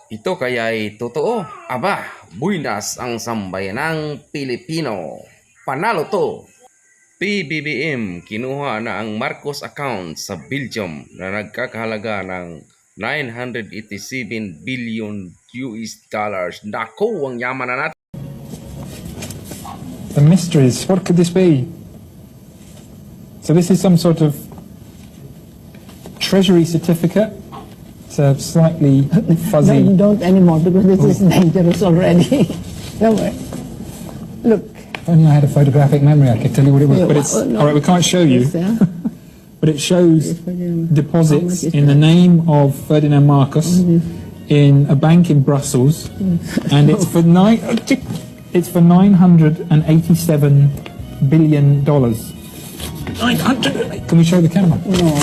Ito kaya'y totoo. Aba, buinas ang sambayanang Pilipino. Panalo to! PBBM kinuha na ang Marcos account sa Belgium na nagkakahalaga ng 987 billion US dollars. Naku, ang yaman na natin. The mysteries, what could this be? So this is some sort of treasury certificate. It's a slightly fuzzy. Don't anymore, because this is dangerous already. Don't worry. Look. If only I had a photographic memory, I could tell you what it was. But it's no. all right. We can't show you. But it shows deposits in the name of Ferdinand Marcos in a bank in Brussels, and it's for $987 billion. 900. Can we show the camera? No.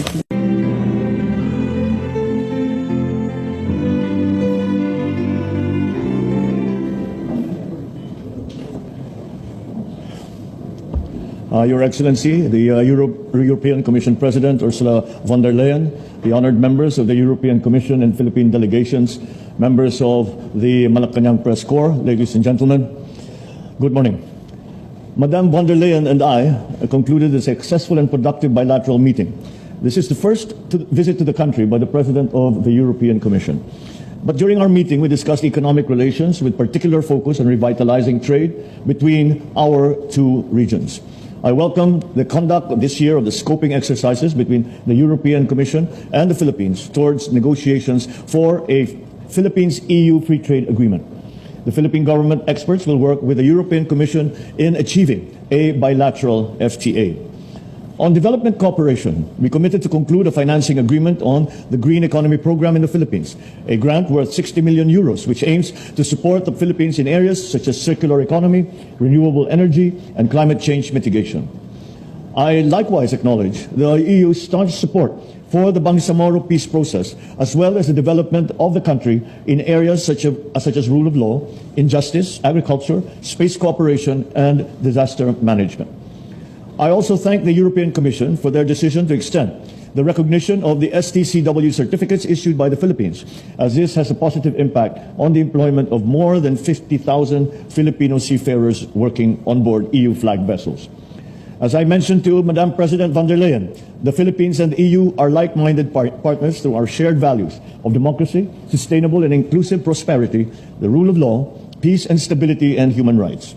Your Excellency, the European Commission President Ursula von der Leyen, the honored members of the European Commission and Philippine delegations, members of the Malacanang Press Corps, ladies and gentlemen, good morning. Madame von der Leyen and I concluded a successful and productive bilateral meeting. This is the first visit to the country by the President of the European Commission. But during our meeting, we discussed economic relations with particular focus on revitalizing trade between our two regions. I welcome the conduct this year of the scoping exercises between the European Commission and the Philippines towards negotiations for a Philippines-EU free trade agreement. The Philippine government experts will work with the European Commission in achieving a bilateral FTA. On development cooperation, we committed to conclude a financing agreement on the Green Economy Program in the Philippines, a grant worth 60 million euros, which aims to support the Philippines in areas such as circular economy, renewable energy, and climate change mitigation. I likewise acknowledge the EU's staunch support for the Bangsamoro peace process, as well as the development of the country in areas such as rule of law, injustice, agriculture, space cooperation, and disaster management. I also thank the European Commission for their decision to extend the recognition of the STCW certificates issued by the Philippines, as this has a positive impact on the employment of more than 50,000 Filipino seafarers working on board EU flag vessels. As I mentioned to Madam President von der Leyen, the Philippines and the EU are like-minded partners through our shared values of democracy, sustainable and inclusive prosperity, the rule of law, peace and stability, and human rights.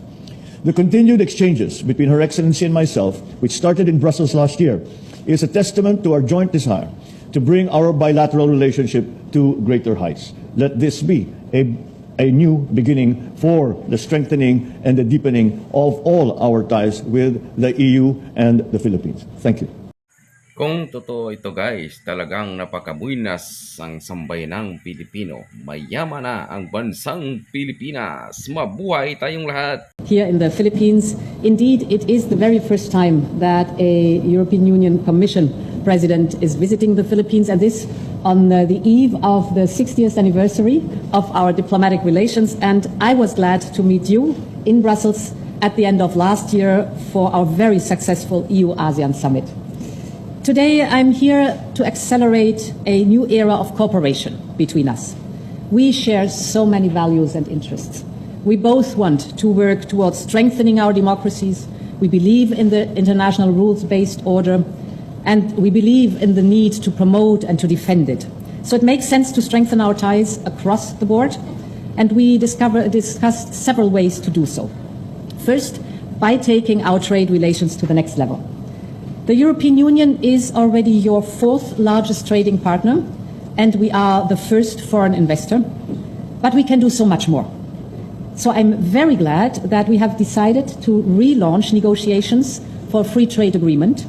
The continued exchanges between Her Excellency and myself, which started in Brussels last year, is a testament to our joint desire to bring our bilateral relationship to greater heights. Let this be a new beginning for the strengthening and the deepening of all our ties with the EU and the Philippines. Thank you. Kung totoo ito guys, talagang napakabuinas ang sambayanang Pilipino. Mayaman na ang bansang Pilipinas. Mabuhay tayong lahat! Here in the Philippines, indeed, it is the very first time that a European Union Commission President is visiting the Philippines, and this on the eve of the 60th anniversary of our diplomatic relations. And I was glad to meet you in Brussels at the end of last year for our very successful EU-ASEAN summit. Today, I'm here to accelerate a new era of cooperation between us. We share so many values and interests. We both want to work towards strengthening our democracies. We believe in the international rules-based order, and we believe in the need to promote and to defend it. So it makes sense to strengthen our ties across the board, and we discussed several ways to do so. First, by taking our trade relations to the next level. The European Union is already your fourth largest trading partner, and we are the first foreign investor, but we can do so much more. So I'm very glad that we have decided to relaunch negotiations for a free trade agreement.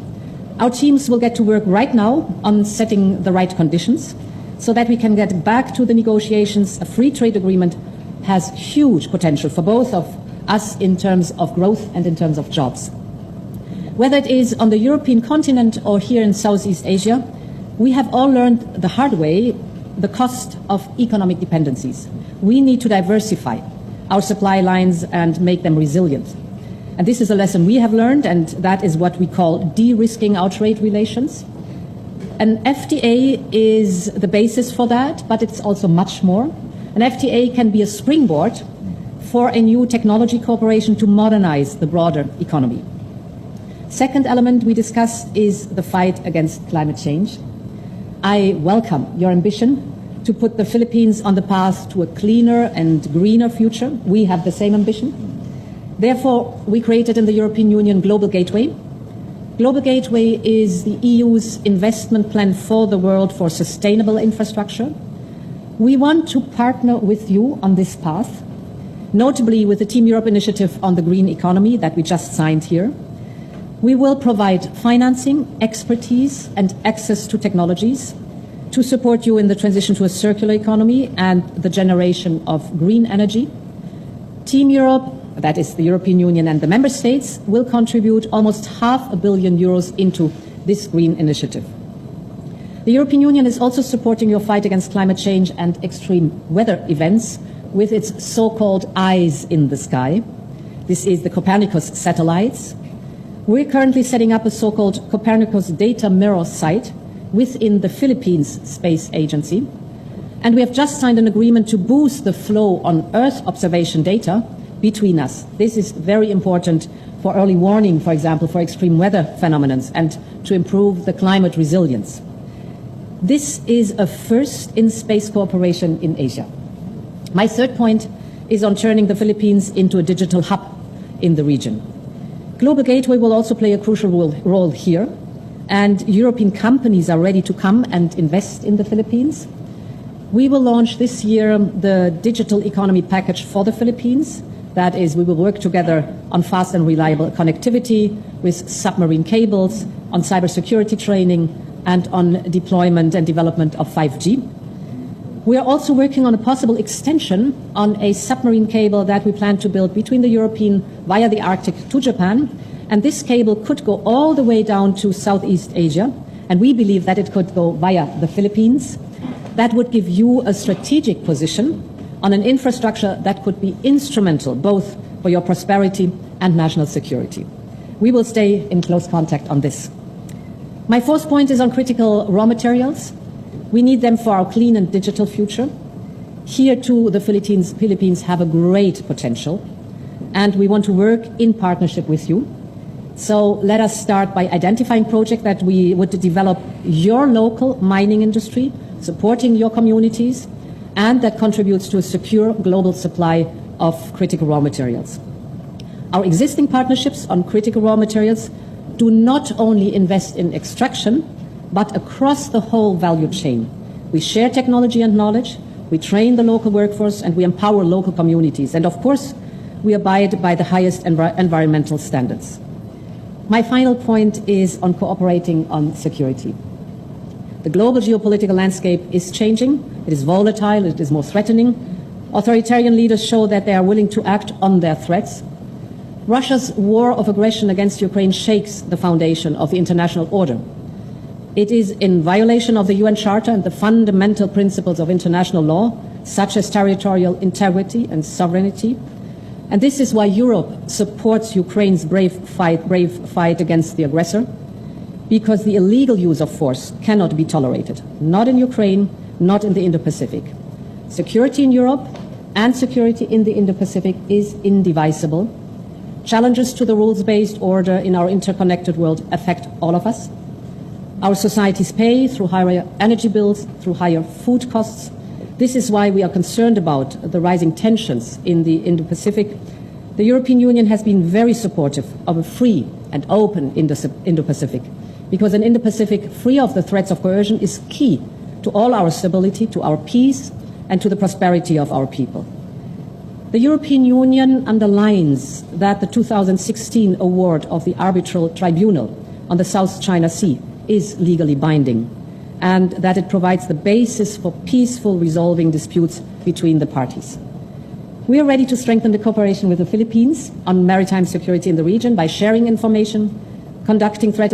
Our teams will get to work right now on setting the right conditions so that we can get back to the negotiations. A free trade agreement has huge potential for both of us in terms of growth and in terms of jobs. Whether it is on the European continent or here in Southeast Asia, we have all learned the hard way the cost of economic dependencies. We need to diversify our supply lines and make them resilient. And this is a lesson we have learned, and that is what we call de-risking our trade relations. An FTA is the basis for that, but it's also much more. An FTA can be a springboard for a new technology cooperation to modernize the broader economy. Second element we discussed is the fight against climate change. I welcome your ambition to put the Philippines on the path to a cleaner and greener future. We have the same ambition. Therefore, we created in the European Union Global Gateway. Global Gateway is the EU's investment plan for the world for sustainable infrastructure. We want to partner with you on this path, notably with the Team Europe initiative on the green economy that we just signed here. We will provide financing, expertise, and access to technologies to support you in the transition to a circular economy and the generation of green energy. Team Europe, that is the European Union and the Member States, will contribute almost €500 million into this green initiative. The European Union is also supporting your fight against climate change and extreme weather events with its so-called eyes in the sky. This is the Copernicus satellites. We're currently setting up a so-called Copernicus data mirror site within the Philippines Space Agency. And we have just signed an agreement to boost the flow on Earth observation data between us. This is very important for early warning, for example, for extreme weather phenomena and to improve the climate resilience. This is a first in space cooperation in Asia. My third point is on turning the Philippines into a digital hub in the region. Global Gateway will also play a crucial role here, and European companies are ready to come and invest in the Philippines. We will launch this year the digital economy package for the Philippines. That is, we will work together on fast and reliable connectivity with submarine cables, on cybersecurity training, and on deployment and development of 5G. We are also working on a possible extension on a submarine cable that we plan to build between the European via the Arctic to Japan. And this cable could go all the way down to Southeast Asia. And we believe that it could go via the Philippines. That would give you a strategic position on an infrastructure that could be instrumental both for your prosperity and national security. We will stay in close contact on this. My fourth point is on critical raw materials. We need them for our clean and digital future. Here too, the Philippines have a great potential, and we want to work in partnership with you. So let us start by identifying projects that we would develop your local mining industry, supporting your communities, and that contributes to a secure global supply of critical raw materials. Our existing partnerships on critical raw materials do not only invest in extraction, but across the whole value chain. We share technology and knowledge, we train the local workforce, and we empower local communities. And of course, we abide by the highest environmental standards. My final point is on cooperating on security. The global geopolitical landscape is changing. It is volatile, it is more threatening. Authoritarian leaders show that they are willing to act on their threats. Russia's war of aggression against Ukraine shakes the foundation of the international order. It is in violation of the UN Charter and the fundamental principles of international law, such as territorial integrity and sovereignty. And this is why Europe supports Ukraine's brave fight against the aggressor, because the illegal use of force cannot be tolerated, not in Ukraine, not in the Indo-Pacific. Security in Europe and security in the Indo-Pacific is indivisible. Challenges to the rules-based order in our interconnected world affect all of us. Our societies pay through higher energy bills, through higher food costs. This is why we are concerned about the rising tensions in the Indo-Pacific. The European Union has been very supportive of a free and open Indo-Pacific, because an Indo-Pacific free of the threats of coercion is key to all our stability, to our peace, and to the prosperity of our people. The European Union underlines that the 2016 award of the Arbitral Tribunal on the South China Sea is legally binding, and that it provides the basis for peaceful resolving disputes between the parties. We are ready to strengthen the cooperation with the Philippines on maritime security in the region by sharing information, conducting threat